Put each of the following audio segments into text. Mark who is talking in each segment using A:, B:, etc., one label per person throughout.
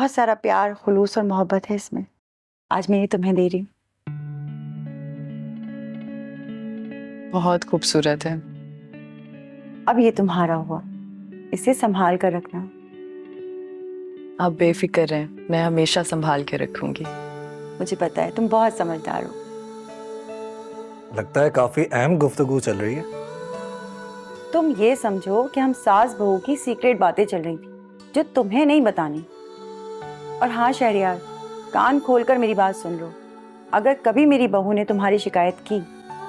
A: बहुत सारा प्यार, खुलूस और मोहब्बत है इसमें। आज मैं ये तुम्हें दे रही हूँ।
B: बहुत खूबसूरत है।
A: अब ये तुम्हारा हुआ, इसे संभाल कर रखना।
B: आप बेफिक्र रहें, मैं हमेशा संभाल के रखूंगी।
A: मुझे पता है तुम बहुत समझदार हो।
C: लगता है काफी अहम गुफ्तगू चल रही है।
A: तुम ये समझो कि हम सास बहू की सीक्रेट बातें चल रही थी जो तुम्हें नहीं बतानी। और हाँ शहरयार, कान खोलकर मेरी बात सुन लो। अगर कभी मेरी बहू ने तुम्हारी शिकायत की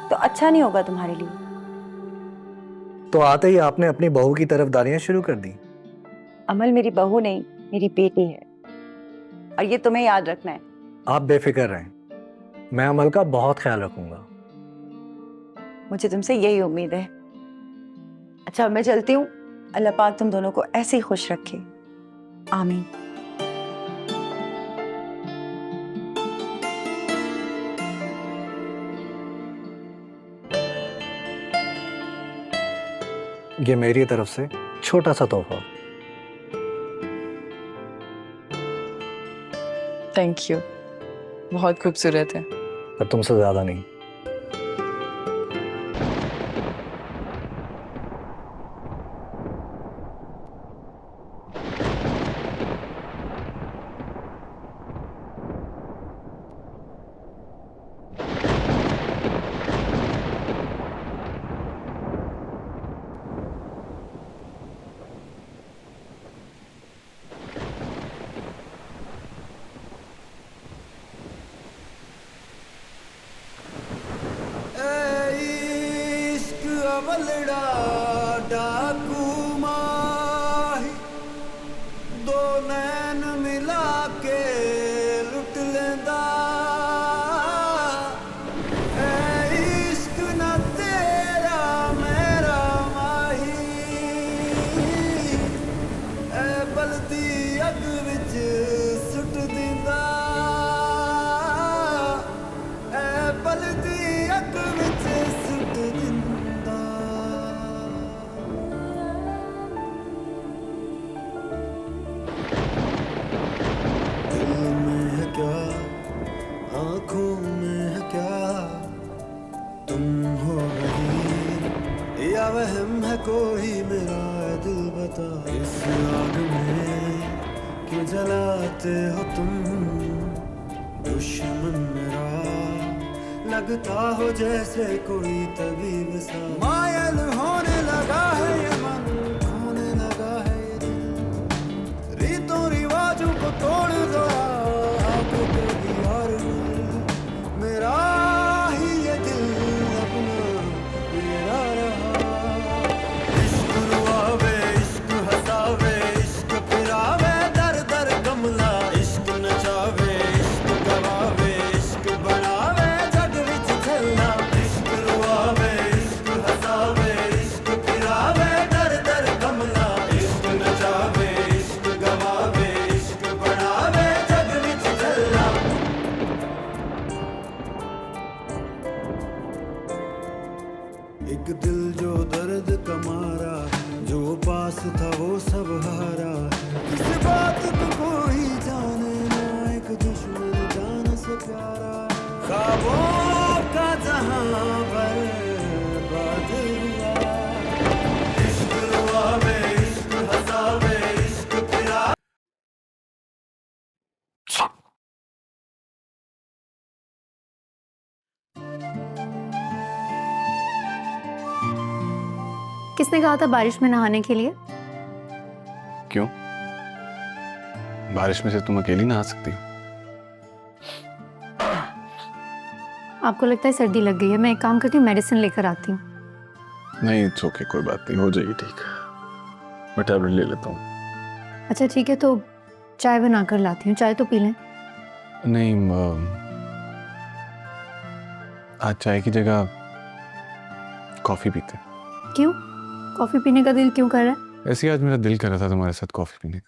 A: तो अच्छा नहीं होगा तुम्हारे लिए।
C: तो आते ही आपने अपनी बहू की तरफदारियां शुरू कर दी।
A: अमल मेरी बहू नहीं, मेरी बेटी है, और ये तुम्हें याद रखना है।
C: आप बेफिक्र रहें, मैं अमल का बहुत ख्याल रखूंगा।
A: मुझे तुमसे यही उम्मीद है। अच्छा मैं चलती हूँ। अल्लाह पाक तुम दोनों को ऐसे ही खुश रखे। आमीन।
C: ये मेरी तरफ से छोटा सा तोहफा।
B: थैंक यू, बहुत खूबसूरत है।
C: पर तुमसे ज्यादा नहीं।
D: अमलड़ा डाकू माही दो नैन मिला के लुट लेंदा। ऐ इश्क ना तेरा मेरा माही ऐ बलदी अग विच सुट दिंदा। ऐ बलदी अग विच सुट दिंदा। दिल में है क्या, आंखों में है क्या, तुम हो रही या वहम है कोई मेरा दिल बता। इस आग में क्यों जलाते हो तुम, दुश्मन मेरा लगता हो जैसे कोई तबीब सा। मायल होने लगा है ये मन, खोने लगा है ये दिल, रीतों रिवाजों को तोड़ दो आके कभी और मिल। मेरा ही ये दिल अपना मेरा रहा। इश्क रुआवे इश्क हसावे इश्क फिरावे दर दर गमला। इश्क नचावे इश्क गवावे इश्क बनावे जग विच झल्ला। इश्क रुआवे इश्क हसावे इश्क फिरावे दर दर गमला। इश्क नचावे इश्क गवावे इश्क बनावे जग विच झल्ला। एक दिल जो दर्द का मारा, जो पास था वो सब हारा। किस बात को कोई जाने ना, एक दुश्मन जान से प्यारा। ख्वाबों का जहां बर्बाद हुआ। इश्क रुआवे इश्क हसावे इश्क फिरा।
E: किसने कहा था बारिश में नहाने के लिए?
F: क्यों? बारिश में से तुम अकेली नहा सकती हो?
E: आपको लगता है सर्दी लग गई है? मैं एक काम करती हूँ, मेडिसिन लेकर आती हूँ।
F: नहीं, इट्स ओके, कोई बात नहीं, हो जाएगी ठीक। मैं टैबलेट ले लेता हूँ।
E: अच्छा ठीक है, तो चाय बना कर लाती हूँ, चाय तो पी लें।
F: नहीं, आज चाय की जगह कॉफी पीते हैं।
E: क्यों? कॉफी पीने का दिल क्यों कर रहा है?
F: ऐसे ही आज मेरा दिल कर रहा था तुम्हारे साथ कॉफी पीने का।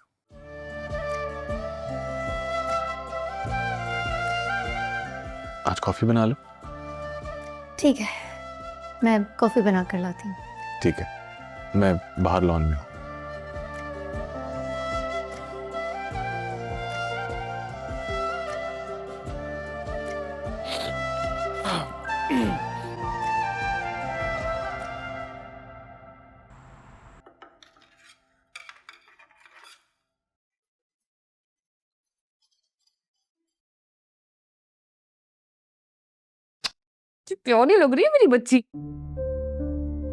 F: आज कॉफी बना लो।
E: ठीक है, मैं कॉफी बना कर लाती हूँ।
F: ठीक है, मैं बाहर लॉन में हूँ।
G: प्यारी लग रही है मेरी बच्ची।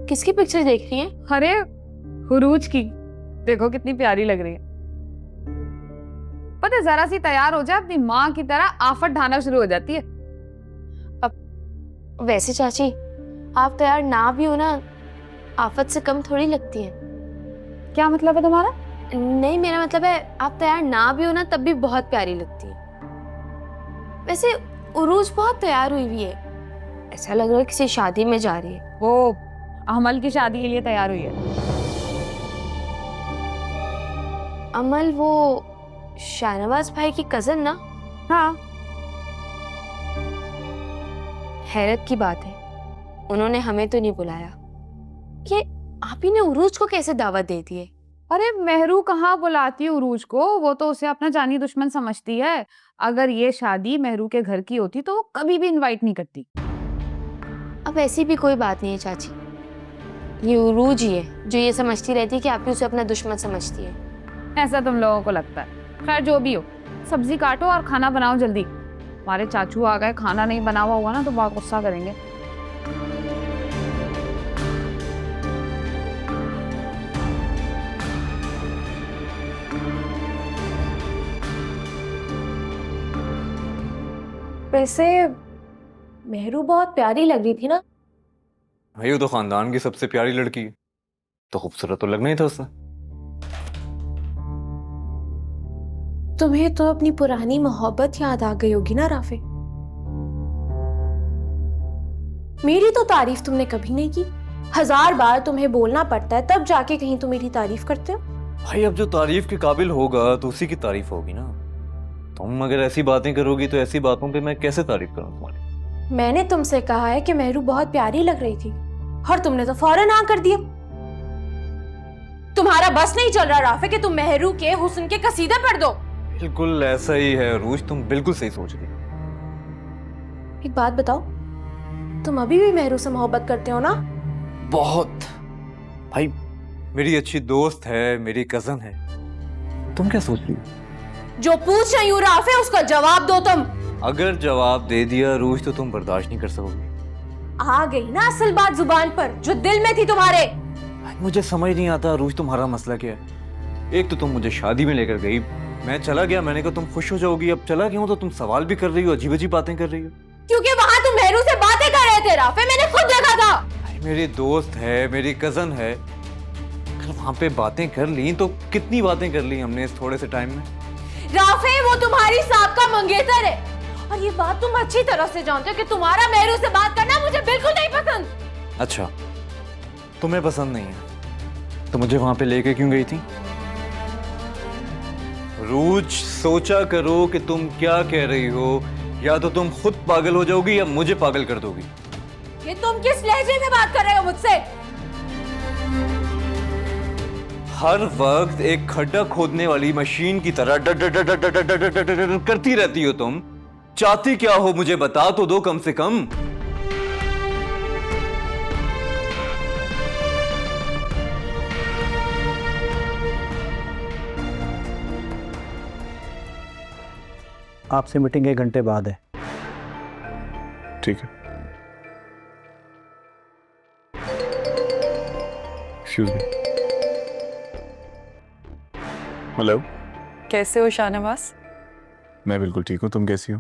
H: किसकी पिक्चर देख रही हैं?
G: अरे हुरूज की, देखो कितनी प्यारी लग रही है। पता है, जरा सी तैयार हो जाए अपनी माँ की तरह आफत ढाना शुरू हो जाती है।
H: वैसे चाची, आप तैयार ना भी हो ना, आफत से कम थोड़ी लगती हैं।
G: क्या मतलब है तुम्हारा?
H: नहीं, मेरा मतलब है आप तैयार ना भी हो ना तब भी बहुत प्यारी लगती है। वैसे उरूज बहुत तैयार हुई हुई है, ऐसा लग रहा है किसी शादी में जा रही है।
G: वो अमल की शादी के लिए तैयार हुई है।
H: अमल वो शाहनवाज भाई की कजन ना?
G: हाँ।
H: हैरत की बात है, उन्होंने हमें तो नहीं बुलाया। ये आप ही ने उरूज को कैसे दावत दे दी है?
G: अरे मेहरू कहाँ बुलाती है उरूज को, वो तो उसे अपना जानी दुश्मन समझती है। अगर ये शादी मेहरू के घर की होती तो वो कभी भी इनवाइट नहीं करती।
H: अब ऐसी भी कोई बात नहीं है चाची, ये उरूज ही है जो ये समझती रहती है कि आप ही उसे अपना दुश्मन समझती है।
G: ऐसा तुम लोगों को लगता है। खैर जो भी हो, सब्जी काटो और खाना बनाओ जल्दी। हमारे चाचू आ गए, खाना नहीं बना हुआ होगा ना तो बहुत गुस्सा करेंगे।
H: वैसे मेहरू बहुत प्यारी लग रही थी ना?
I: भाई वो तो खानदान की सबसे प्यारी लड़की है, तो खूबसूरत तो लगना ही था उससे।
H: तुम्हें तो अपनी पुरानी मोहब्बत याद आ गई होगी ना राफे? मेरी तो तारीफ तुमने कभी नहीं की। 1000 बार तुम्हें बोलना पड़ता है तब जाके कहीं तुम मेरी तारीफ करते हो।
I: भाई अब जो तारीफ के काबिल होगा तो उसी की तारीफ होगी ना। तुम अगर ऐसी बातें करोगी तो ऐसी बातों पे मैं कैसे तारीफ करूं तुम्हारी?
H: मैंने तुमसे कहा है कि मेहरू बहुत प्यारी लग रही थी और तुमने तो फौरन हाँ कर दिया। तुम्हारा बस नहीं चल रहा राफे कि तुम मेहरू के हुस्न के कसीदे पढ़ दो।
I: बिल्कुल ऐसा ही है रूज, तुम बिल्कुल सही सोच रही हो।
H: एक बात बताओ, तुम अभी भी मेहरू से मोहब्बत करते हो ना?
I: बहुत भाई, मेरी अच्छी दोस्त है, मेरी कजन है। तुम क्या सोच रही हो?
H: जो पूछ रही हूँ राफे उसका जवाब दो तुम।
I: अगर जवाब दे दिया रूज तो तुम बर्दाश्त नहीं कर सकोगी।
H: आ गई ना असल बात जुबान पर जो दिल में थी तुम्हारे।
I: मुझे समझ नहीं आता रूज तुम्हारा मसला क्या है। एक तो तुम मुझे शादी में लेकर गई, मैं चला गया, मैंने कहा तुम खुश हो जाओगी, अब चला गया हूं तो तुम सवाल भी कर रही हो, अजीब अजीब बातें कर रही हो।
H: क्योंकि वहां तुम मेहरू से बातें कर रहे थे राफे, मैंने खुद देखा था।
I: मेरी दोस्त है, मेरी कजन है, अगर वहां पे बातें कर ली तो कितनी बातें कर ली हमने इस थोड़े से टाइम में।
H: राफे वो तुम्हारी साहब का मंगेतर है और ये बात तुम अच्छी तरह से जानते हो कि तुम्हारा मेहरू से बात करना मुझे बिल्कुल नहीं पसंद।
I: अच्छा, तुम्हें पसंद नहीं है तो मुझे वहां पे लेके क्यों गई थी? रूज सोचा करो कि तुम क्या कह रही हो, या तो तुम खुद पागल हो जाओगी या मुझे पागल कर दोगी।
H: ये तुम किस लहजे में बात कर रहे हो मुझसे?
I: हर वक्त एक खड्डा खोदने वाली मशीन की तरह डर डर डर डर डर डर डर डर डर करती रहती हो तुम। चाहती क्या हो मुझे बता तो दो कम से कम।
C: आपसे मीटिंग 1 घंटे बाद है।
F: ठीक है। Excuse me. हेलो।
B: कैसे हो शाहनवाज?
F: मैं बिल्कुल ठीक हूँ, तुम कैसी हो?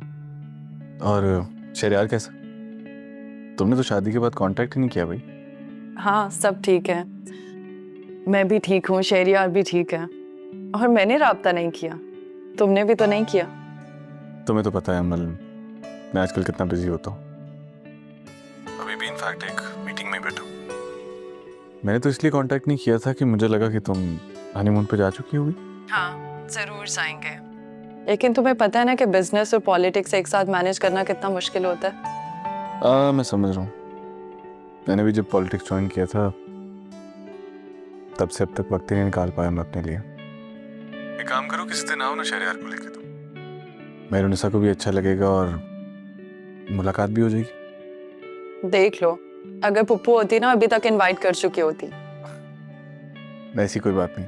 F: और शहरयार कैसा? तुमने तो शादी के बाद कांटेक्ट ही नहीं किया भाई।
B: हाँ सब ठीक है, मैं भी ठीक हूँ, शहरियार भी ठीक है, और मैंने राब्ता नहीं किया, तुमने भी तो नहीं किया।
F: तुम्हें तो पता है अमल, मैं आजकल कितना बिजी होता हूँ। अभी भी इनफैक्ट एक मीटिंग में बैठा हूँ। मैंने तो इसलिए कांटेक्ट नहीं किया था कि मुझे लगा कि तुम हनीमून पे जा चुकी होगी।
B: हाँ जरूर जाएंगे, लेकिन तुम्हें पता है ना कि बिजनेस और पॉलिटिक्स एक साथ मैनेज करना कितना मुश्किल होता है।
F: मैं समझ रहा हूँ। मैंने भी जब पॉलिटिक्स ज्वाइन किया था तब से अब तक वक्त ही नहीं निकाल पाया मैं अपने लिए। एक काम करो, किसी दिन आओ ना शहरयार को लेके, तुम मेहरुनिसा को भी अच्छा लगेगा और मुलाकात भी हो जाएगी।
B: देख लो, अगर पुप्पू होती ना अभी तक इनवाइट कर चुकी होती।
F: ऐसी कोई बात नहीं,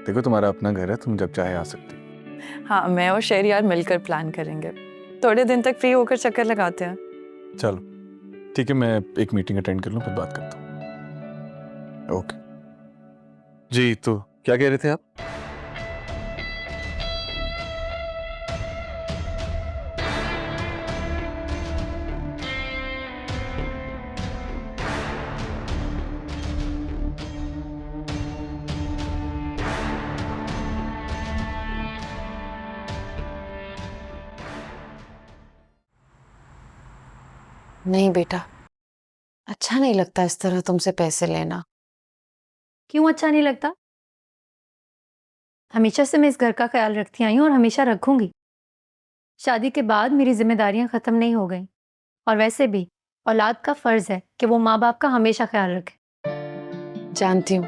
F: देखो तुम्हारा अपना घर है, तुम जब चाहे आ सकते।
B: हाँ मैं और शहरियार मिलकर प्लान करेंगे, थोड़े दिन तक फ्री होकर चक्कर लगाते हैं।
F: चलो ठीक है, मैं एक मीटिंग अटेंड कर लूँ, फिर बात करता हूँ। ओके जी, तो क्या कह रहे थे आप?
B: नहीं बेटा, अच्छा नहीं लगता इस तरह तुमसे पैसे लेना।
E: क्यों अच्छा नहीं लगता? हमेशा से मैं इस घर का ख्याल रखती आई हूँ और हमेशा रखूंगी। शादी के बाद मेरी जिम्मेदारियां खत्म नहीं हो गई, और वैसे भी औलाद का फर्ज है कि वो माँ बाप का हमेशा ख्याल रखे।
B: जानती हूँ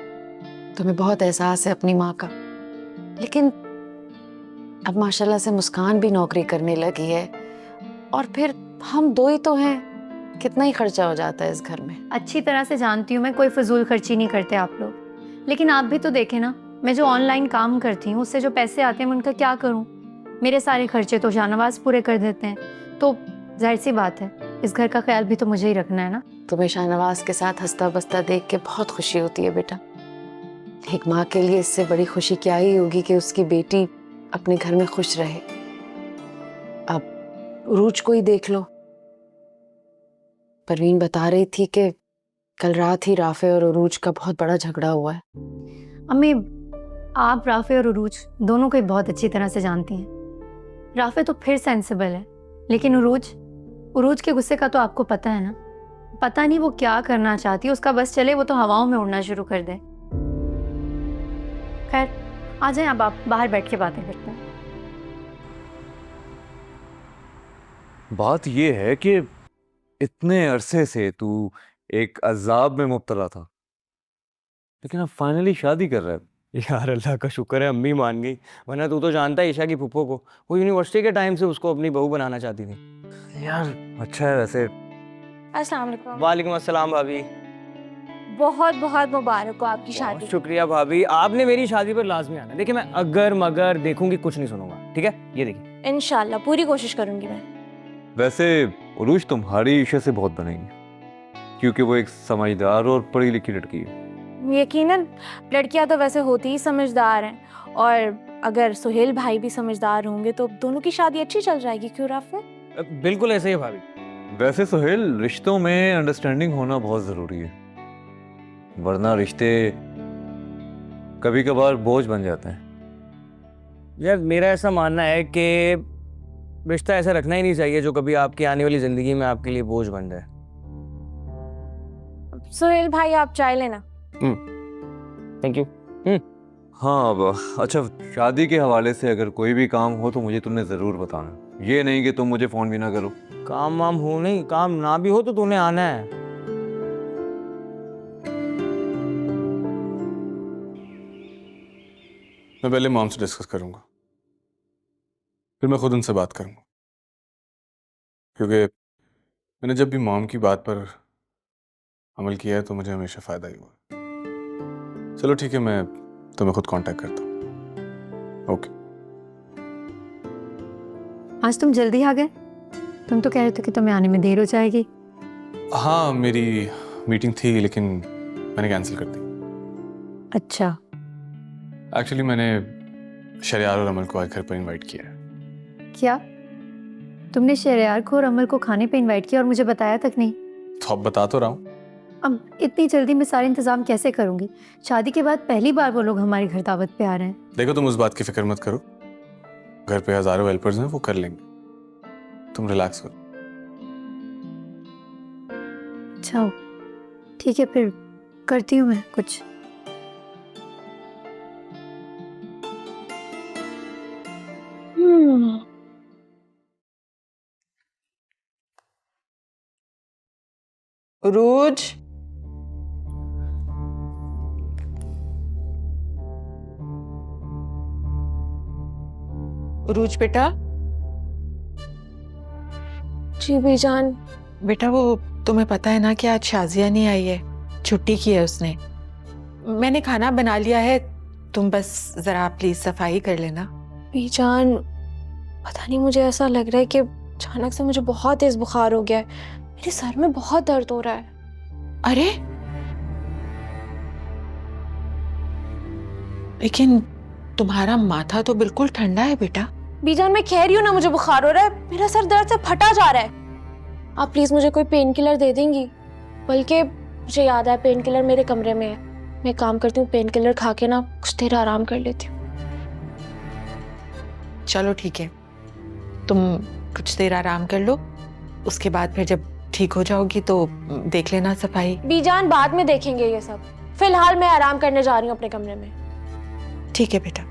B: तुम्हें बहुत एहसास है अपनी माँ का, लेकिन अब माशाल्लाह से मुस्कान भी नौकरी करने लगी है, और फिर हम दो ही तो हैं, कितना ही खर्चा हो जाता है इस घर में।
E: अच्छी तरह से जानती हूँ मैं, कोई फजूल खर्ची नहीं करते आप लोग, लेकिन आप भी तो देखें ना, मैं जो ऑनलाइन काम करती हूँ उससे जो पैसे आते हैं मैं उनका क्या करूँ? मेरे सारे खर्चे तो शाहनवाज पूरे कर देते हैं, तो जाहिर सी बात है इस घर का ख्याल भी तो मुझे ही रखना है ना।
B: तुम्हें शाहनवाज के साथ हंसता बसता देख के बहुत खुशी होती है बेटा। एक माँ के लिए इससे बड़ी खुशी क्या ही होगी कि उसकी बेटी अपने घर में खुश रहे। अब उरूज को ही देख लो, परवीन बता रही थी कि कल रात ही राफे और उरूज का बहुत बड़ा झगड़ा हुआ है।
E: अम्मी, आप राफे और उरूज दोनों को ही बहुत अच्छी तरह से जानती हैं। राफे तो फिर सेंसिबल है, लेकिन उरूज के गुस्से का तो आपको पता है ना। पता नहीं वो क्या करना चाहती है, उसका बस चले वो तो हवाओं में उड़ना शुरू कर दे। खैर, आ जाएं अब आप बाहर बैठ के बातें करते हैं।
I: बात ये है कि इतने अरसे से तू एक अजाब में मुब्तला था, लेकिन अब फाइनली शादी कर रहा है।
J: यार अल्लाह का शुक्र है अम्मी मान गई, वरना तू तो जानता है ईशा की फूफो को, वो यूनिवर्सिटी के टाइम से उसको अपनी बहू बनाना चाहती थी।
I: यार अच्छा है वैसे।
G: अस्सलाम वालेकुम।
J: वालेकुम अस्सलाम भाभी।
G: बहुत बहुत मुबारक हो आपकी शादी।
J: शुक्रिया भाभी, आपने मेरी शादी पर लाजमी आना। देखिए मैं अगर मगर देखूंगी कुछ नहीं सुनूंगा, ठीक है? ये देखिए।
G: इंशाल्लाह पूरी कोशिश करूंगी मैं।
I: वैसे उरूज तुम्हारी ईशा से बहुत बनेगी, क्योंकि वो एक समझदार और पढ़ी लिखी लड़की है।
G: यकीनन लड़कियां तो वैसे होती ही समझदार हैं, और अगर सुहेल भाई भी समझदार होंगे तो दोनों की शादी अच्छी चल जाएगी। क्यों राफे?
J: बिल्कुल ऐसे ही है भाभी।
I: वैसे सुहेल, रिश्तों में अंडरस्टैंडिंग होना बहुत जरूरी है, वरना रिश्ते कभी कभार बोझ बन जाते हैं।
J: यार मेरा ऐसा मानना है कि रिश्ता ऐसा रखना ही नहीं चाहिए जो कभी आपकी आने वाली जिंदगी में आपके लिए बोझ बन जाए।
G: सुहेल भाई आप चाय लेना।
J: Thank you.
I: हाँ अब अच्छा, शादी के हवाले से अगर कोई भी काम हो तो मुझे तुमने ज़रूर बताना, ये नहीं कि तुम मुझे फ़ोन भी ना करो।
J: काम वाम हो नहीं, काम ना भी हो तो तूने आना है।
F: मैं पहले मॉम से डिस्कस करूंगा, फिर मैं खुद उनसे बात करूंगा, क्योंकि मैंने जब भी मॉम की बात पर अमल किया है तो मुझे हमेशा फ़ायदा ही हुआ। चलो ठीक है, मैं तुम्हें खुद कांटेक्ट करता हूँ। ओके।
E: आज तुम जल्दी आ गए? तुम तो कह रहे थे कि तुम्हें आने में देर हो जाएगी।
F: हाँ, मेरी मीटिंग थी लेकिन मैंने कैंसिल कर दी।
E: अच्छा,
F: एक्चुअली मैंने शरियार और अमल को आज घर पर इनवाइट किया है।
E: क्या तुमने शहरयार को और अमल को खाने पे इनवाइट किया और मुझे बताया तक नहीं?
F: तो अब बता तो रहा हूँ।
E: अब इतनी जल्दी मैं सारे इंतजाम कैसे करूंगी? शादी के बाद पहली बार वो लोग हमारे घर दावत पे आ रहे हैं।
F: देखो, तुम उस बात की फिक्र मत करो, घर पे हजारों हेल्पर्स हैं, वो कर लेंगे, तुम रिलैक्स करो।
E: अच्छा ठीक है, फिर करती हूँ मैं कुछ।
B: उरूज, उरूज बेटा।
H: जी बीजान।
K: बेटा वो तुम्हें पता है ना कि आज शाजिया नहीं आई है, छुट्टी की है उसने। मैंने खाना बना लिया है, तुम बस जरा प्लीज सफाई कर लेना।
H: बीजान, पता नहीं मुझे ऐसा लग रहा है कि अचानक से मुझे बहुत तेज बुखार हो गया है। मेरे सर में बहुत दर्द हो रहा है।
K: अरे लेकिन तुम्हारा माथा तो बिल्कुल ठंडा है बेटा।
H: बीजान मैं कह रही हूँ ना, मुझे बुखार हो रहा है, मेरा सर दर्द से फटा जा रहा है। आप प्लीज मुझे कोई पेन किलर दे देंगी? बल्कि मुझे याद है पेन किलर मेरे कमरे में है, मैं काम करती हूँ, पेन किलर खा के ना कुछ देर आराम कर लेती हूँ।
K: चलो ठीक है, तुम कुछ देर आराम कर लो, उसके बाद फिर जब ठीक हो जाओगी तो देख लेना सफाई।
H: बीजान बाद में देखेंगे ये सब, फिलहाल मैं आराम करने जा रही हूँ अपने कमरे में।
K: ठीक है बेटा,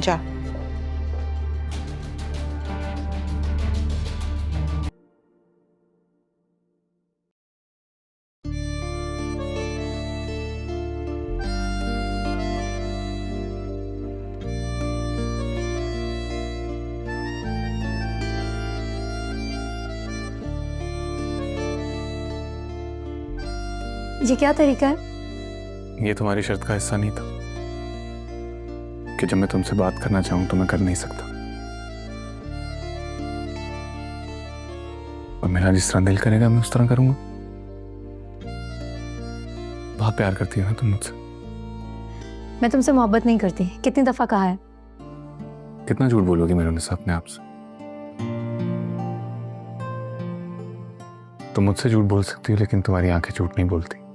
K: जा।
E: ये क्या तरीका है?
F: ये तुम्हारी शर्त का हिस्सा नहीं था कि जब मैं तुमसे बात करना चाहूं तो मैं कर नहीं सकता, और मेरा जिस तरह दिल करेगा मैं उस तरह करूंगा। बहुत प्यार करती हो ना तुम मुझसे।
E: मैं तुमसे मोहब्बत नहीं करती, कितनी दफा कहा है।
F: कितना झूठ बोलोगी मेरे उन्हें अपने आप से? तुम मुझसे झूठ बोल सकती हो लेकिन तुम्हारी आंखें झूठ नहीं बोलती।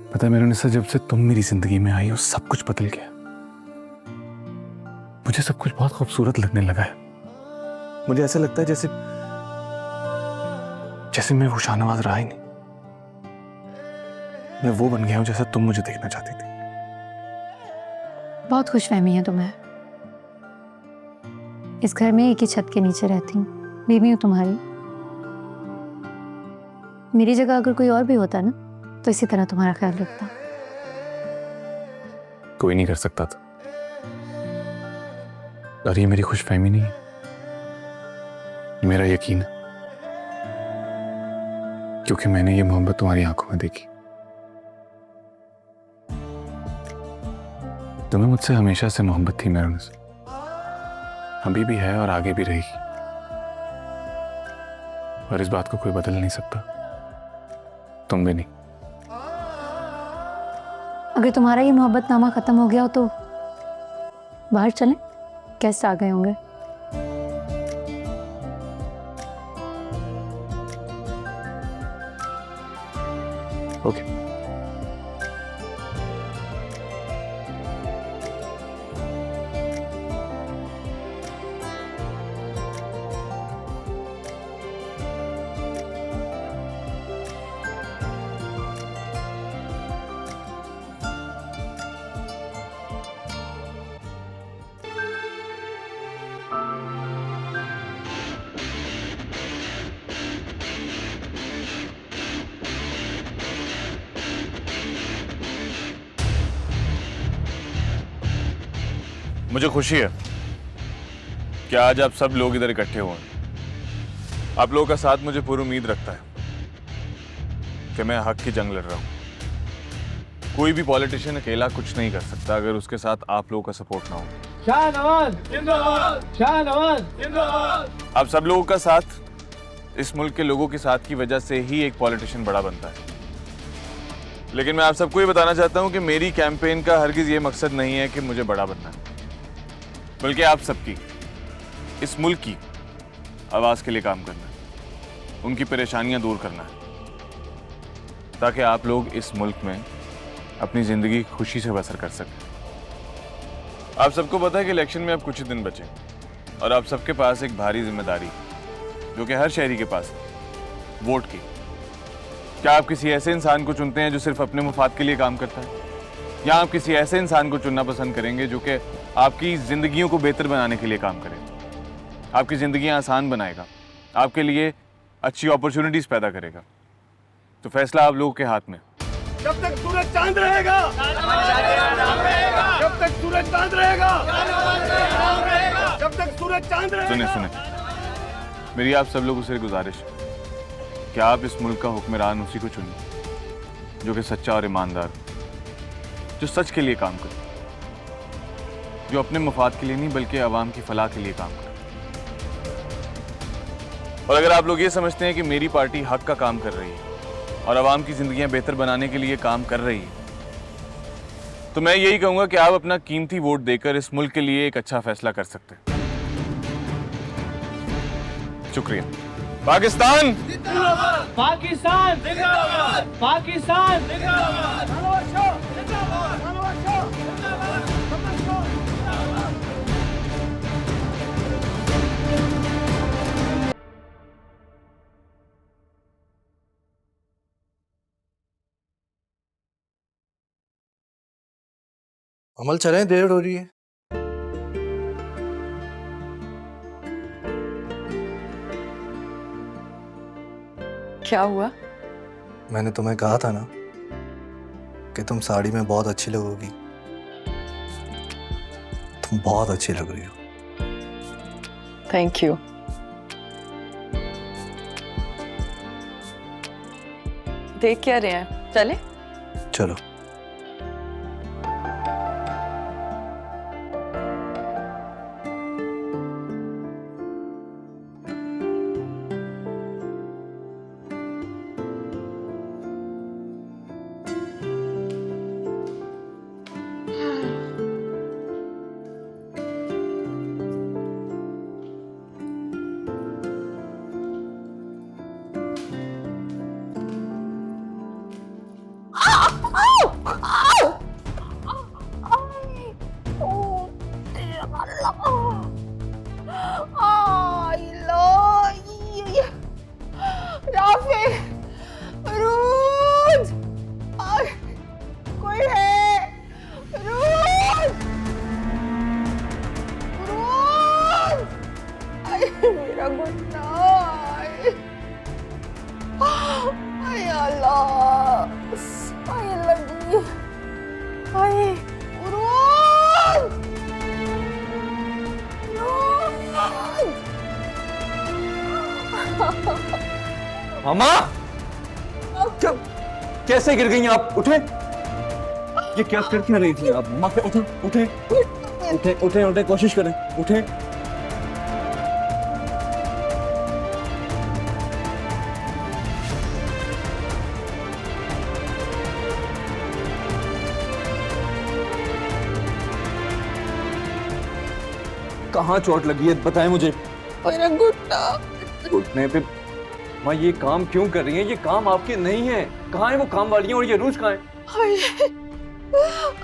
F: पता है मेरे उन्हें, जब से तुम मेरी जिंदगी में आई हो सब कुछ बदल गया। मुझे सब कुछ बहुत खूबसूरत लगने लगा है। मुझे ऐसा लगता है जैसे मैं वो शाहनवाज रहा ही नहीं, मैं वो बन गया हूं जैसा तुम मुझे देखना चाहती थी।
E: बहुत खुशफहमी है तुम्हें। इस घर में एक ही छत के नीचे रहती हूँ, बीवी हूँ तुम्हारी। मेरी जगह अगर कोई और भी होता ना तो इसी तरह तुम्हारा ख्याल रखता।
F: कोई नहीं कर सकता था, और ये मेरी खुशफहमी नहीं है, मेरा यकीन है, क्योंकि मैंने ये मोहब्बत तुम्हारी आंखों में देखी। तुम्हें मुझसे हमेशा से मोहब्बत थी मेरे से, अभी भी है और आगे भी रहेगी, और इस बात को कोई बदल नहीं सकता, तुम भी नहीं।
E: अगर तुम्हारा ये मोहब्बतनामा खत्म हो गया हो तो बाहर चलें, गेस्ट आ गए होंगे।
F: ओके। मुझे खुशी है कि आज आप सब लोग इधर इकट्ठे हुए हैं। आप लोगों का साथ मुझे पूरी उम्मीद रखता है कि मैं हक की जंग लड़ रहा हूं। कोई भी पॉलिटिशियन अकेला कुछ नहीं कर सकता अगर उसके साथ आप लोगों का सपोर्ट ना हो।
D: शाहनवाज जिंदाबाद, शाहनवाज जिंदाबाद।
F: आप सब लोगों का साथ इस मुल्क के लोगों के साथ की वजह से ही एक पॉलिटिशियन बड़ा बनता है। लेकिन मैं आप सबको ये बताना चाहता हूं कि मेरी कैंपेन का हरगिज ये मकसद नहीं है कि मुझे बड़ा बनना है, बल्कि आप सबकी, इस मुल्क की आवाज़ के लिए काम करना है, उनकी परेशानियां दूर करना है, ताकि आप लोग इस मुल्क में अपनी ज़िंदगी खुशी से बसर कर सकें। आप सबको पता है कि इलेक्शन में अब कुछ ही दिन बचे, और आप सबके पास एक भारी जिम्मेदारी जो कि हर शहरी के पास है, वोट की। क्या आप किसी ऐसे इंसान को चुनते हैं जो सिर्फ अपने मुफाद के लिए काम करता है, या आप किसी ऐसे इंसान को चुनना पसंद करेंगे जो कि आपकी ज़िंदगियों को बेहतर बनाने के लिए काम करेगा, आपकी ज़िंदगियां आसान बनाएगा, आपके लिए अच्छी अपॉर्चुनिटीज़ पैदा करेगा? तो फैसला आप लोगों के हाथ में।
D: जब तक सूरज चांद रहेगा, जब तक सूरज चांद रहेगा, जब तक सूरज चांद रहेगा।
F: सुने, मेरी आप सब लोगों से गुजारिश है कि आप इस मुल्क का हुक्मरान उसी को चुनिए जो कि सच्चा और ईमानदार, जो सच के लिए काम करे, जो अपने मुफाद के लिए नहीं बल्कि आवाम की फलाह के लिए काम करे। और अगर आप लोग ये समझते हैं कि मेरी पार्टी हक का काम कर रही है और आवाम की जिंदगियां बेहतर बनाने के लिए काम कर रही है, तो मैं यही कहूंगा कि आप अपना कीमती वोट देकर इस मुल्क के लिए एक अच्छा फैसला कर सकते हैं। शुक्रिया। पाकिस्तान
J: पाकिस्तान पाकिस्तान
C: अमल चलें, देर हो रही है।
K: क्या हुआ?
C: मैंने तुम्हें कहा था ना कि तुम साड़ी में बहुत अच्छी लगोगी। तुम बहुत अच्छी लग रही हो।
K: Thank you. देख क्या रहे हैं, चले?
C: चलो।
I: मामा, कैसे गिर गई आप? उठे। ये क्या कर क्या रही थी आप? मामा, उठे उठे उठे उठे उठे, कोशिश करें, उठे। कहाँ चोट लगी है, बताएं मुझे।
K: मेरा घुटना।
I: घुटने पे? माँ, ये काम क्यों कर रही हैं? ये काम आपके नहीं है। कहाँ है वो काम वालियाँ और ये रूज कहाँ है?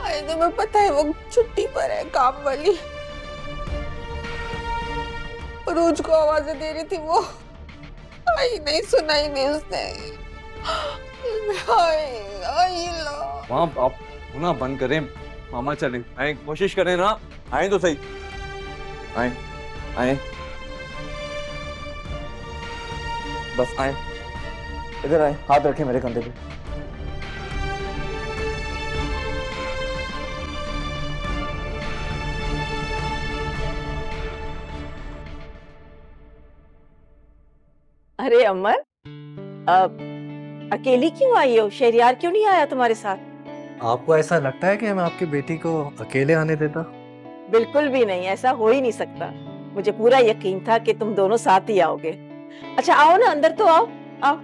K: अरे तुम्हें पता है वो छुट्टी पर है, काम वाली। रोज को आवाजें दे रही थी, वो आई नहीं, सुनाई नहीं उसने।
I: माँ, आप ना बंद करें। मामा चलें, आए, कोशिश करें ना, आए तो सही। आए आए, बस आए, इधर आए, हाथ रखें मेरे कंधे पे।
L: अरे अमर, अब अकेली क्यों आई हो? शहरियार क्यों नहीं आया तुम्हारे साथ?
C: आपको ऐसा लगता है कि मैं आपकी बेटी को अकेले आने देता?
L: बिल्कुल भी नहीं, ऐसा हो ही नहीं सकता। मुझे पूरा यकीन था कि तुम दोनों साथ ही आओगे। अच्छा आओ ना, अंदर तो आओ आओ।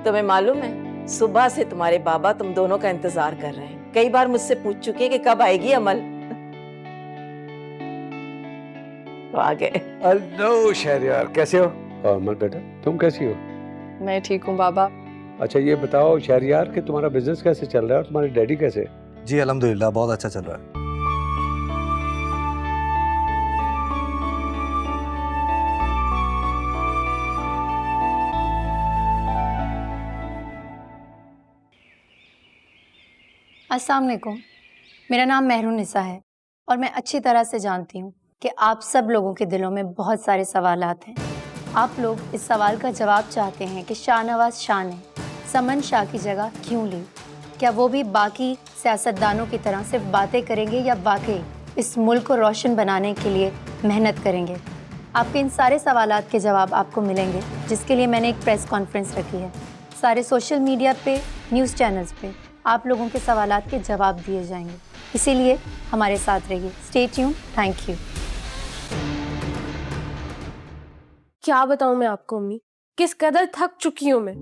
L: तुम्हें मालूम है, सुबह से तुम्हारे बाबा तुम दोनों का इंतजार कर रहे हैं। कई बार मुझसे पूछ चुके कि कब आएगी अमल। तो आ गए।
M: हेलो शहरयार, कैसे हो? अमल बेटा, तुम कैसी हो?
K: मैं ठीक हूँ बाबा।
M: अच्छा ये बताओ शहरयार कि तुम्हारा बिजनेस कैसे चल रहा है और तुम्हारे डैडी कैसे?
C: जी अल्हम्दुलिल्लाह, बहुत अच्छा चल रहा है।
E: अस्सलाम वालेकुम। मेरा नाम मेहरुन्निसा है और मैं अच्छी तरह से जानती हूँ कि आप सब लोगों के दिलों में बहुत सारे सवालात हैं। आप लोग इस सवाल का जवाब चाहते हैं कि शाहनवाज शाह ने समन शाह की जगह क्यों ली? क्या वो भी बाकी सियासतदानों की तरह सिर्फ बातें करेंगे या वाकई इस मुल्क को रोशन बनाने के लिए मेहनत करेंगे? आपके इन सारे सवालात के जवाब आपको मिलेंगे, जिसके लिए मैंने एक प्रेस कॉन्फ्रेंस रखी है। सारे सोशल मीडिया पे, न्यूज़ चैनल्स पे आप लोगों के सवालात के जवाब दिए जाएंगे। इसीलिए हमारे साथ रहिए। Stay tune. Thank you.
H: क्या बताऊं मैं आपको अम्मी, किस कदर थक चुकी हूँ मैं।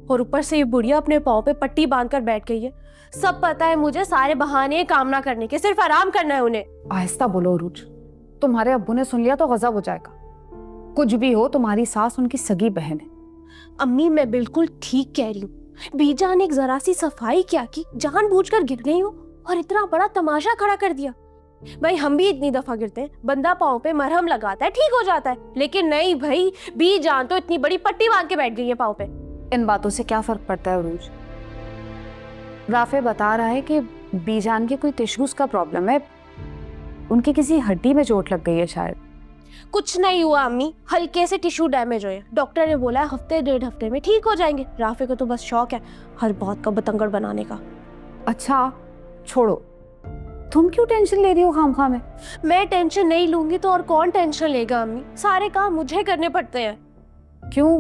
H: और ऊपर से ये बुढ़िया अपने पाँव पे पट्टी बांधकर बैठ गई है। सब पता है मुझे, सारे बहाने काम ना करने के, सिर्फ आराम करना है उन्हें।
G: आहिस्ता बोलो उरूज, तुम्हारे अब्बू ने सुन लिया तो गजब हो जाएगा। कुछ भी हो, तुम्हारी सास उनकी सगी बहन है।
H: अम्मी मैं बिल्कुल ठीक कह रही हूँ। बीजा ने एक जरा सी सफाई क्या की, जानबूझकर गिर गई हूँ और इतना बड़ा तमाशा खड़ा कर दिया। भाई हम भी इतनी दफा गिरते हैं, बंदा पाँव पे मरहम लगाता है, ठीक हो जाता है, लेकिन नहीं भाई, बीजान तो इतनी बड़ी पट्टी बांध के बैठ गई है पाँव पे।
G: इन बातों से क्या फर्क पड़ता है उरूज? राफे बता रहा है कि बीजान के कोई टिश्यूज का प्रॉब्लम है, उनकी किसी हड्डी में चोट लग गई है शायद।
H: कुछ नहीं हुआ अम्मी, हल्के से टिश्यू डैमेज हुए। डॉक्टर ने बोला है हफ्ते 1.5 हफ्ते में ठीक हो जाएंगे। राफे को तो बस शौक है हर बात का बतंगड़ बनाने का।
G: अच्छा छोड़ो, तुम क्यों टेंशन ले रही हो खामखा में?
H: मैं टेंशन नहीं लूंगी तो और कौन टेंशन लेगा अम्मी? सारे काम मुझे करने पड़ते हैं।
G: क्यों,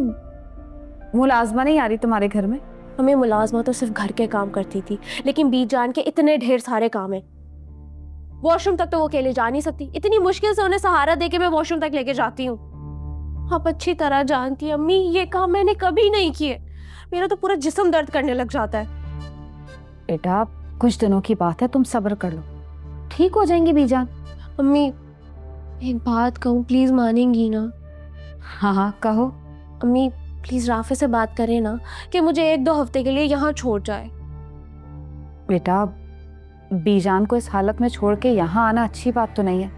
G: मुलाजमा नहीं आ रही तुम्हारे घर में?
H: हमें मुलाजमा तो सिर्फ घर के काम करती थी, लेकिन बीजान के इतने ढेर सारे काम हैं। वॉशरूम तक तो वो अकेले जा नहीं सकती, इतनी मुश्किल से उन्हें सहारा देके मैं वॉशरूम तक लेके जाती हूँ। आप अच्छी तरह जानती हैं अम्मी, ये काम मैंने कभी नहीं किए। मेरा तो पूरा जिस्म दर्द करने लग जाता है।
G: बेटा कुछ दिनों की बात है, तुम सब्र कर लो, ठीक हो जाएंगी बीजान।
H: अम्मी एक बात कहूँ, प्लीज मानेंगी ना?
G: हाँ हाँ कहो।
H: अम्मी प्लीज राफे से बात करें ना कि मुझे 1-2 हफ्ते के लिए यहाँ छोड़ जाए।
G: बेटा बीजान को इस हालत में छोड़ के यहाँ आना अच्छी बात तो नहीं है,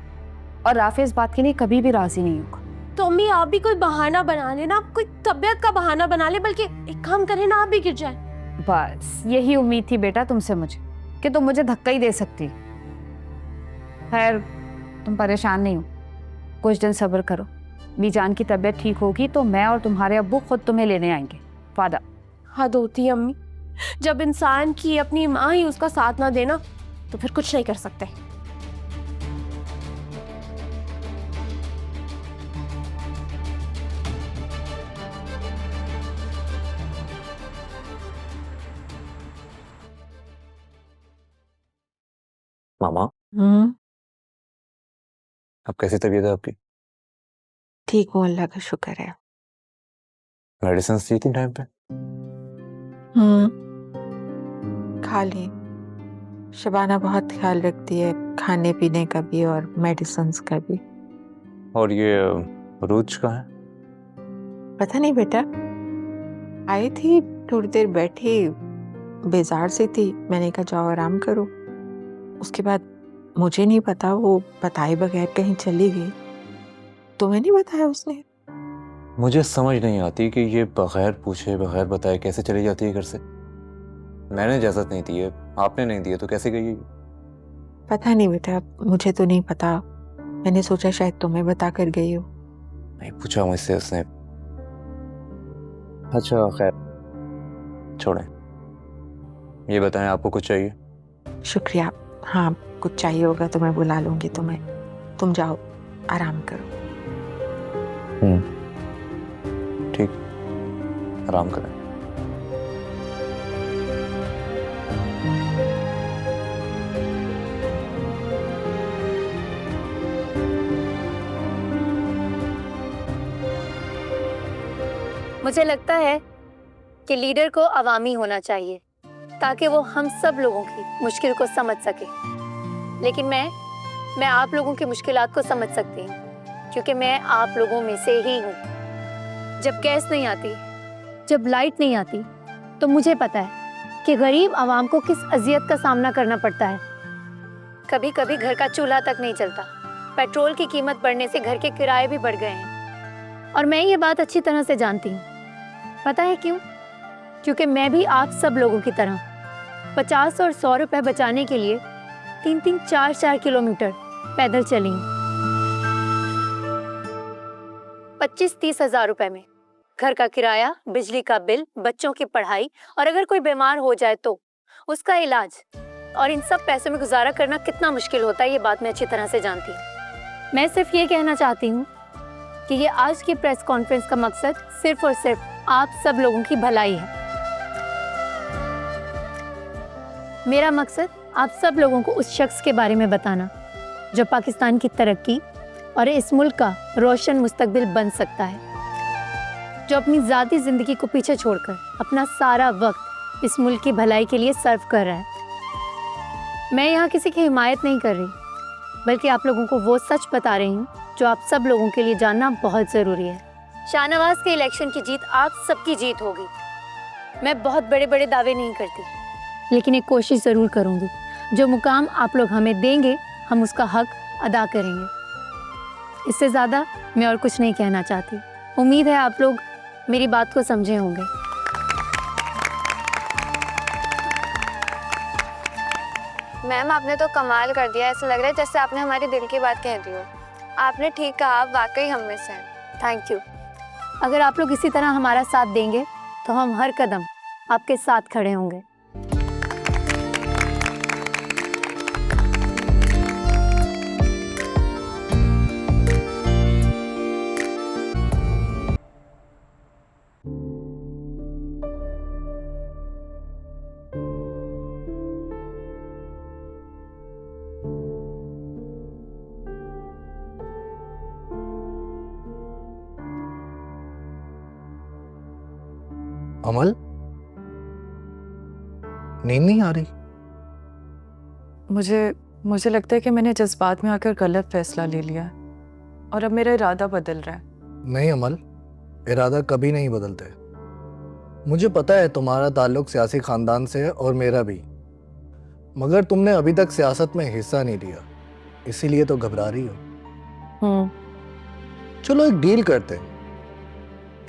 G: और राफे इस बात के लिए कभी भी राजी नहीं होगा।
H: तो अम्मी आप भी कोई बहाना बना लेना, कोई तबीयत का बहाना बना ले, बल्कि एक काम करें ना, आप भी गिर जाए।
G: बस यही उम्मीद थी बेटा तुमसे मुझे, कि तुम मुझे धक्का ही दे सकती। खैर तुम परेशान नहीं हो, कुछ दिन सब्र करो। बीजान की तबीयत ठीक होगी तो मैं और तुम्हारे अब्बू खुद तुम्हें लेने आएंगे। वादा।
H: हद होती है अम्मी, जब इंसान की अपनी माँ ही उसका साथ ना देना तो फिर कुछ नहीं कर सकते।
I: मामा अब कैसी तबीयत है आपकी?
K: ठीक हूँ, अल्लाह का शुक्र है।
I: मेडिसिन ली थी टाइम पे?
K: खा ली। शबाना बहुत ख्याल रखती है खाने पीने का भी और मेडिसिन का भी।
I: और ये रूज कहाँ है?
K: पता नहीं बेटा, आई थी थोड़ी देर बैठी, बेजार सी थी, मैंने कहा जाओ आराम करो। उसके बाद मुझे नहीं पता, वो बताए बगैर कहीं चली गई। तुम्हें नहीं बताया उसने?
I: मुझे समझ नहीं आती कि ये बगैर पूछे बगैर बताए कैसे चली जाती है घर से। मैंने इजाजत नहीं दी है, आपने नहीं दी है, तो कैसे गई है?
K: पता नहीं बेटा, मुझे तो नहीं पता। मैंने सोचा शायद तुम्हें बता कर गई हो।
I: नहीं पूछा मुझसे उसने। अच्छा खैर छोड़ें, ये बताएं आपको कुछ चाहिए?
K: शुक्रिया। हाँ कुछ चाहिए होगा तो मैं बुला लूंगी तुम्हें। तुम जाओ आराम करो।
I: ठीक, आराम करें।
E: मुझे लगता है कि लीडर को अवामी होना चाहिए ताकि वो हम सब लोगों की मुश्किल को समझ सके। लेकिन मैं आप लोगों की मुश्किलात को समझ सकती हूँ, क्योंकि मैं आप लोगों में से ही हूँ। जब गैस नहीं आती, जब लाइट नहीं आती, तो मुझे पता है कि गरीब आवाम को किस अजियत का सामना करना पड़ता है। कभी कभी घर का चूल्हा तक नहीं चलता। पेट्रोल की कीमत बढ़ने से घर के किराए भी बढ़ गए हैं, और मैं ये बात अच्छी तरह से जानती हूँ। पता है क्यों? क्योंकि मैं भी आप सब लोगों की तरह 50 और 100 रुपए बचाने के लिए 3-3, 4-4 किलोमीटर पैदल चली। 25-30 हज़ार रुपए में घर का किराया, बिजली का बिल, बच्चों की पढ़ाई, और अगर कोई बीमार हो जाए तो उसका इलाज, और इन सब पैसों में गुजारा करना कितना मुश्किल होता है, ये बात मैं अच्छी तरह से जानती हूँ। मैं सिर्फ ये कहना चाहती हूँ कि ये आज की प्रेस कॉन्फ्रेंस का मकसद सिर्फ और सिर्फ आप सब लोगों की भलाई है। मेरा मकसद आप सब लोगों को उस शख्स के बारे में बताना जो पाकिस्तान की तरक्की और इस मुल्क का रोशन मुस्तकबिल बन सकता है, जो अपनी ज़ाती ज़िंदगी को पीछे छोड़कर अपना सारा वक्त इस मुल्क की भलाई के लिए सर्व कर रहा है। मैं यहाँ किसी की हिमायत नहीं कर रही, बल्कि आप लोगों को वो सच बता रही हूँ जो आप सब लोगों के लिए जानना बहुत ज़रूरी है। शाहनवाज के इलेक्शन की जीत आप सबकी जीत होगी। मैं बहुत बड़े बड़े दावे नहीं करती, लेकिन एक कोशिश ज़रूर करूँगी। जो मुकाम आप लोग हमें देंगे, हम उसका हक अदा करेंगे। इससे ज़्यादा मैं और कुछ नहीं कहना चाहती। उम्मीद है आप लोग मेरी बात को समझे होंगे।
H: मैम, आपने तो कमाल कर दिया। ऐसा लग रहा है जैसे आपने हमारे दिल की बात कह दी हो। आपने ठीक कहा, आप वाकई हम में से हैं।
E: Thank you. अगर आप लोग इसी तरह हमारा साथ देंगे तो हम हर कदम आपके साथ खड़े होंगे।
C: अमल, नींद नहीं आ रही?
N: मुझे लगता है कि मैंने जज्बात में आकर गलत फैसला ले लिया है और अब मेरा इरादा बदल रहा है।
C: नहीं अमल, इरादा कभी नहीं बदलते। मुझे पता है तुम्हारा ताल्लुक सियासी खानदान से है और मेरा भी, मगर तुमने अभी तक सियासत में हिस्सा नहीं लिया, इसीलिए तो घबरा रही हो। चलो एक डील करते हैं।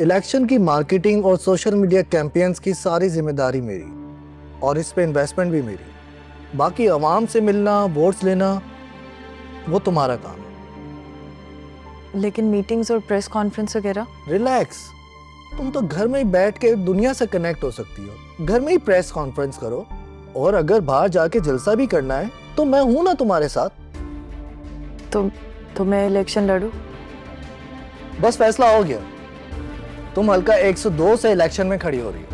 C: इलेक्शन की मार्केटिंग और सोशल मीडिया कैंपेन्स की सारी जिम्मेदारी मेरी और इस पे इन्वेस्टमेंट भी मेरी। बाकी आवाम से मिलना, वोट्स लेना, वो तुम्हारा काम है।
N: लेकिन मीटिंग्स और प्रेस कॉन्फ्रेंस वगैरह?
C: रिलैक्स, तुम तो घर में ही बैठ के दुनिया से कनेक्ट हो सकती हो। घर में ही प्रेस कॉन्फ्रेंस करो, और अगर बाहर जाके जलसा भी करना है तो मैं हूं ना तुम्हारे साथ।
N: तो मैं इलेक्शन लड़ूं?
C: बस फैसला हो गया, तुम हल्का 102 से इलेक्शन में खड़ी हो रही हो।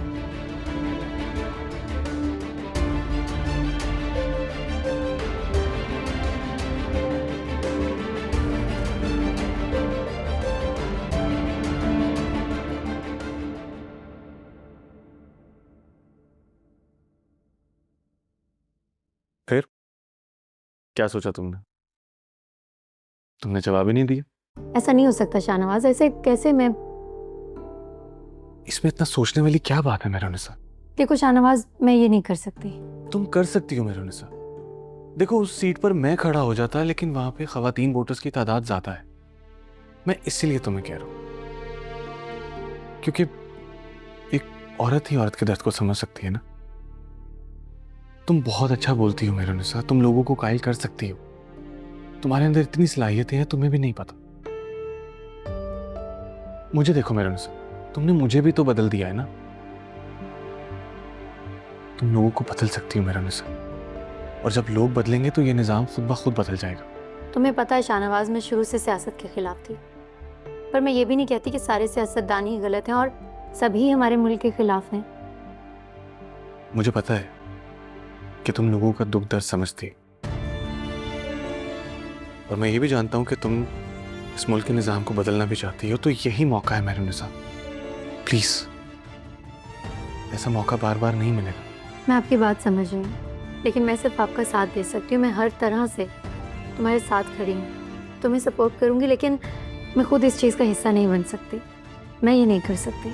F: फिर क्या सोचा तुमने? तुमने जवाब ही नहीं दिया।
E: ऐसा नहीं हो सकता शाहनवाज, ऐसे कैसे? मैं
F: इसमें इतना सोचने वाली क्या बात है मेरुनिसा?
E: देखो शाहनवाज, मैं ये नहीं कर सकती।
F: तुम कर सकती हो मेरुनिसा। देखो, उस सीट पर मैं खड़ा हो जाता है, लेकिन वहां पे खवातीन वोटर्स की तादाद ज्यादा है। मैं इसीलिए तुम्हें कह रहा हूं, क्योंकि एक औरत ही औरत के दर्द को समझ सकती है ना। तुम बहुत अच्छा बोलती हो मेरुनिसा, तुम लोगों को कायल कर सकती हो। तुम्हारे अंदर इतनी सलाहियतें हैं, तुम्हें भी नहीं पता। मुझे देखो मेरुनिसा, तुमने मुझे भी तो बदल दिया है ना। तुम लोगों को बदल सकती हो मेरुनिसा, और जब लोग बदलेंगे तो ये निज़ाम खुद ब खुद बदल जाएगा।
E: तुम्हें पता है शाहनवाज, मैं शुरू से सियासत के खिलाफ थी, पर मैं ये भी नहीं कहती कि सारे सियासतदान ही गलत हैं और सभी हमारे मुल्क के खिलाफ हैं।
F: मुझे पता है कि तुम लोगों का दुख दर्द समझती, और मैं ये भी जानता हूं कि तुम इस मुल्क के निज़ाम को बदलना भी चाहती हो। तो यही मौका है मेरुनिसा, प्लीज। ऐसा मौका बार बार नहीं मिलेगा।
E: मैं आपकी बात समझ रही हूँ, लेकिन मैं सिर्फ आपका साथ दे सकती हूँ। मैं हर तरह से तुम्हारे साथ खड़ी हूँ, तुम्हें सपोर्ट करूँगी, लेकिन मैं खुद इस चीज़ का हिस्सा नहीं बन सकती। मैं ये नहीं कर सकती।